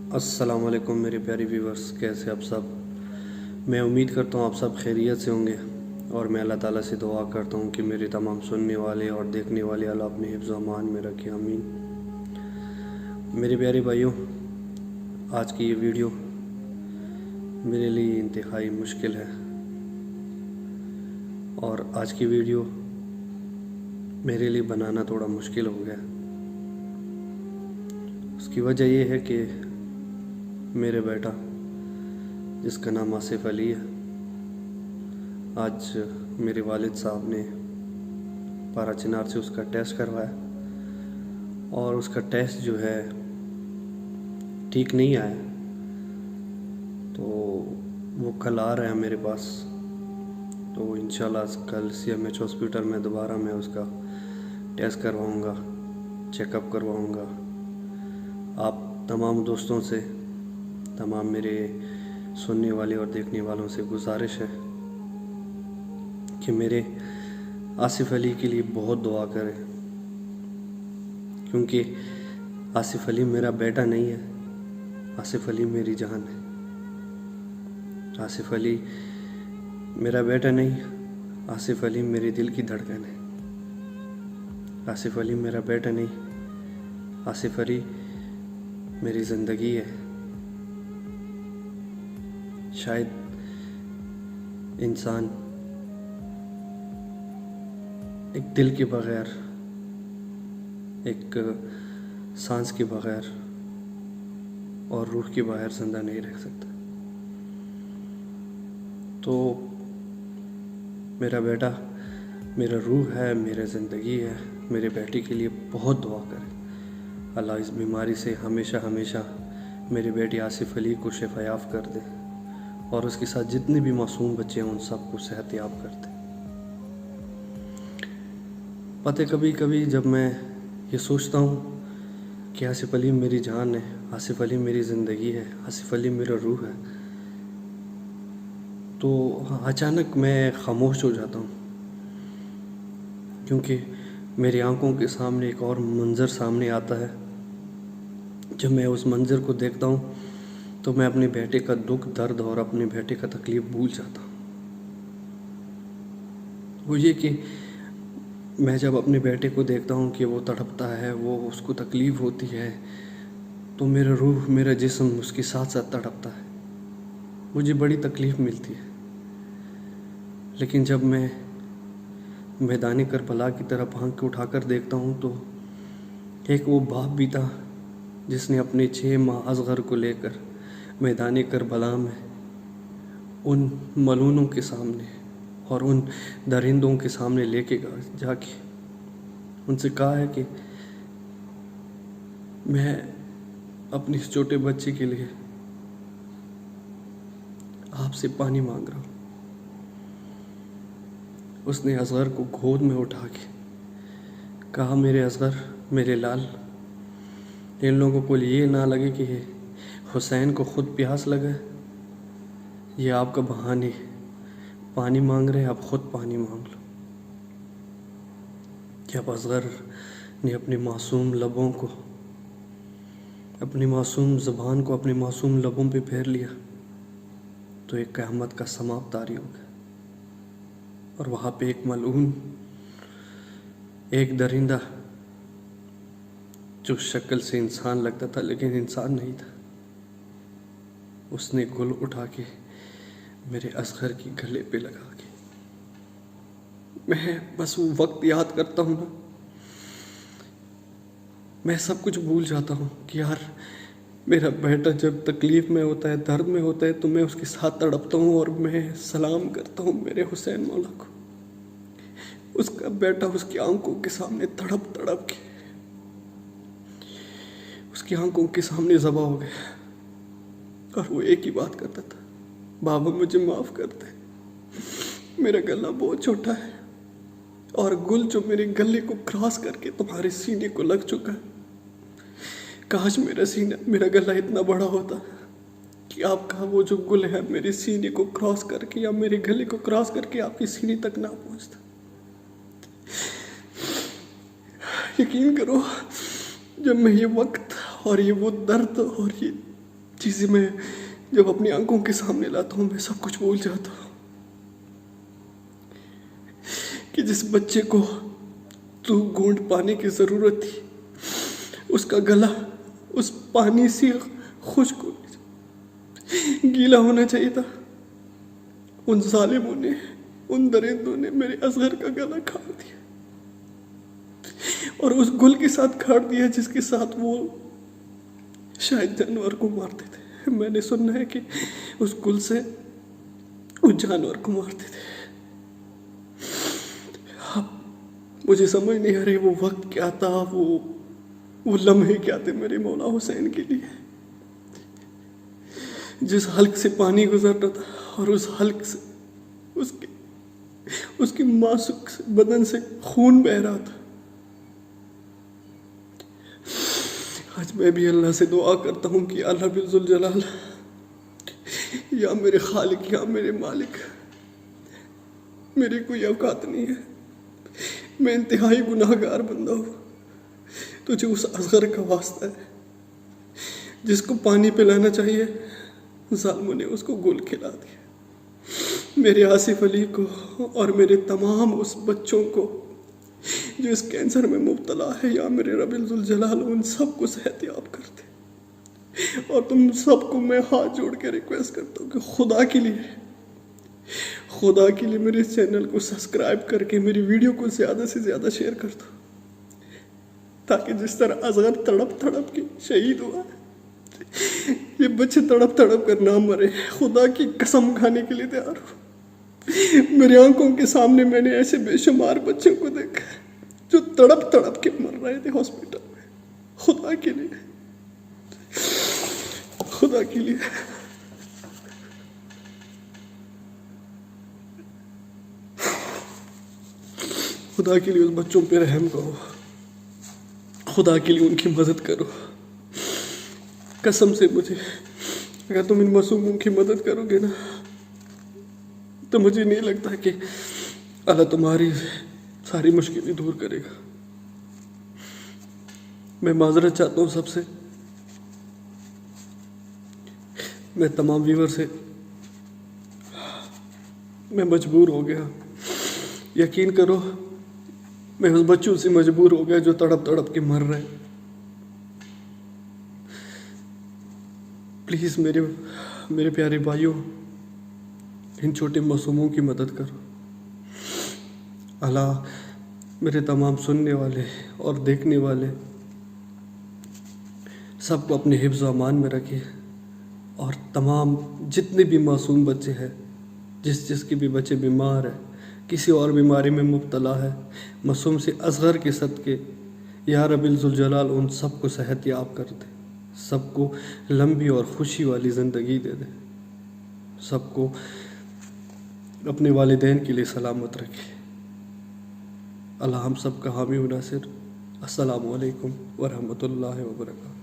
अस्सलाम वालेकुम मेरे प्यारे व्यूवर्स, कैसे आप सब। मैं उम्मीद करता हूँ आप सब खैरियत से होंगे और मैं अल्लाह ताला से दुआ करता हूँ कि मेरे तमाम सुनने वाले और देखने वाले अल्लाह अपने हिफ्ज़ व अमान में रखे, आमीन। मेरे प्यारे भाइयों, आज की ये वीडियो मेरे लिए इंतहाई मुश्किल है और आज की वीडियो मेरे लिए बनाना थोड़ा मुश्किल हो गया। उसकी वजह ये है कि मेरे बेटा जिसका नाम आसिफ अली है, आज मेरे वालिद साहब ने पारा चिनार से उसका टेस्ट करवाया और उसका टेस्ट जो है ठीक नहीं आया। तो वो कल आ रहा है मेरे पास, तो इंशाल्लाह कल CMH हॉस्पिटल में दोबारा मैं उसका टेस्ट करवाऊँगा, चेकअप करवाऊँगा। आप तमाम दोस्तों से, तमाम मेरे सुनने वाले और देखने वालों से गुजारिश है कि मेरे आसिफ अली के लिए बहुत दुआ करें, क्योंकि आसिफ अली मेरा बेटा नहीं है, आसिफ अली मेरी जान है। आसिफ अली मेरा बेटा नहीं, आसिफ अली मेरे दिल की धड़कन है। आसिफ अली मेरा बेटा नहीं, आसिफ अली मेरी ज़िंदगी है। शायद इंसान एक दिल के बगैर, एक सांस के बगैर और रूह के बगैर जिंदा नहीं रह सकता। तो मेरा बेटा मेरा रूह है, मेरा ज़िंदगी है। मेरे बेटे के लिए बहुत दुआ करें, अल्लाह इस बीमारी से हमेशा हमेशा मेरे बेटे आसिफ अली को शिफायाब कर दे और उसके साथ जितने भी मासूम बच्चे हैं उन सबको सेहतयाब कर दे। पता है, कभी कभी जब मैं ये सोचता हूँ कि आसिफ अली मेरी जान है, आसिफ अली मेरी ज़िंदगी है, आसिफ अली मेरा रूह है, तो अचानक मैं खामोश हो जाता हूँ, क्योंकि मेरी आंखों के सामने एक और मंज़र सामने आता है। जब मैं उस मंज़र को देखता हूँ तो मैं अपने बेटे का दुख, दर्द और अपने बेटे का तकलीफ़ भूल जाता हूँ। वो ये कि मैं जब अपने बेटे को देखता हूँ कि वो तड़पता है, वो उसको तकलीफ़ होती है, तो मेरा रूह, मेरा जिस्म उसके साथ साथ तड़पता है, मुझे बड़ी तकलीफ़ मिलती है। लेकिन जब मैं मैदानी करबला की तरफ आंख उठाकर देखता हूँ तो एक वो बाप भी था जिसने अपने 6 माह असगर को लेकर मैदानी करबला में उन मलूनों के सामने और उन दरिंदों के सामने लेके जाके उनसे कहा है कि मैं अपने इस छोटे बच्चे के लिए आपसे पानी मांग रहा हूँ। उसने असगर को गोद में उठा के कहा, मेरे असगर, मेरे लाल, इन लोगों को ये ना लगे कि हुसैन को खुद प्यास लगा, ये आपका बहाने पानी मांग रहे हैं, आप खुद पानी मांग लो। जब असगर ने अपने मासूम लबों को, अपनी मासूम ज़ुबान को अपने मासूम लबों पे फेर लिया तो एक क़यामत का समाप्त तारी हो गया। और वहाँ पे एक मलून, एक दरिंदा जो शक्ल से इंसान लगता था लेकिन इंसान नहीं था, उसने गुल उठा के मेरे असगर की गले पे लगा के, मैं बस वो वक्त याद करता हूँ ना, मैं सब कुछ भूल जाता हूँ कि यार मेरा बेटा जब तकलीफ़ में होता है, दर्द में होता है, तो मैं उसके साथ तड़पता हूँ और मैं सलाम करता हूँ मेरे हुसैन मौला को। उसका बेटा उसकी आंखों के सामने तड़प तड़प के उसकी आंखों के सामने ज़बा हो गया और वो एक ही बात करता था, बाबा मुझे माफ़ कर दे, मेरा गला बहुत छोटा है और गुल जो मेरे गले को क्रॉस करके तुम्हारे सीने को लग चुका है। काश मेरा सीना, मेरा गला इतना बड़ा होता कि आपका वो जो गुल है मेरे सीने को क्रॉस करके या मेरे गले को क्रॉस करके आपके सीने तक ना पहुंचता। यकीन करो, जब मैं ये वक्त और ये वो दर्द और ये जिसे मैं जब अपनी आंखों के सामने लाता हूँ मैं सब कुछ भूल जाता हूँ। कि जिस बच्चे को तू घूंट पानी की जरूरत थी, उसका गला उस पानी से खुश्क गीला होना चाहिए था। उन जालिमों ने, उन दरिंदों ने मेरे असगर का गला काट दिया और उस गुल के साथ काट दिया जिसके साथ वो शायद जानवर को मारते थे। मैंने सुना है कि उस गुल से उस जानवर को मारते थे। मुझे समझ नहीं आ रही वो वक्त क्या था, वो लम्हे क्या थे मेरे मौला हुसैन के लिए। जिस हल्क से पानी गुजर रहा था और उस हल्क से उसकी मासूम बदन से खून बह रहा था। आज मैं भी अल्लाह से दुआ करता हूँ कि अल्लाह बिल जलाल, या मेरे खालिक या मेरे मालिक, मेरी कोई औकात नहीं है, मैं इंतहाई गुनाहगार बंदा हूँ। तुझे उस असगर का वास्ता है जिसको पानी पिलाना चाहिए, जालिमों ने उसको गुल खिला दिया। मेरे आसिफ अली को और मेरे तमाम उस बच्चों को जो इस कैंसर में मुब्तला है, या मेरे रबिल जुल जलाल उन सबको सेहतयाब करते। और तुम सबको मैं हाथ जोड़ के रिक्वेस्ट करता हूँ कि खुदा के लिए मेरे चैनल को सब्सक्राइब करके मेरी वीडियो को ज़्यादा से ज़्यादा शेयर कर दो, ताकि जिस तरह असगर तड़प तड़प के शहीद हुआ, ये बच्चे तड़प तड़प कर ना मरे। खुदा की कसम खाने के लिए तैयार हूँ। मेरी आंखों के सामने मैंने ऐसे बेशुमार बच्चों को देखा जो तड़प तड़प के मर रहे थे हॉस्पिटल में। खुदा के लिए उस बच्चों पे रहम करो। खुदा के लिए उनकी मदद करो। कसम से मुझे, अगर तुम इन मासूमों की मदद करोगे ना, तो मुझे नहीं लगता कि अल्लाह तुम्हारी सारी मुश्किलें दूर करेगा। मैं माजरत चाहता हूँ सबसे, मैं तमाम व्यूअर से, मैं मजबूर हो गया। यकीन करो, मैं उस बच्चों से मजबूर हो गया जो तड़प तड़प के मर रहे हैं। प्लीज़ मेरे प्यारे भाइयों, इन छोटे मासूमों की मदद करो। अल्लाह मेरे तमाम सुनने वाले और देखने वाले सबको अपने हिफ्ज़ अमान में रखे, और तमाम जितने भी मासूम बच्चे हैं, जिसके भी बच्चे बीमार हैं, किसी और बीमारी में मुब्तला है, मासूम से असगर के सदके या रबिल जुल जलाल उन सबको सेहत याब कर दे, सबको लंबी और खुशी वाली ज़िंदगी दे दे, सबको अपने वालिदैन के लिए सलामत रखे। अल्लाह हम सब का हामी व नासिर। अस्सलामु अलैकुम व रहमतुल्लाहि व बरकातहू।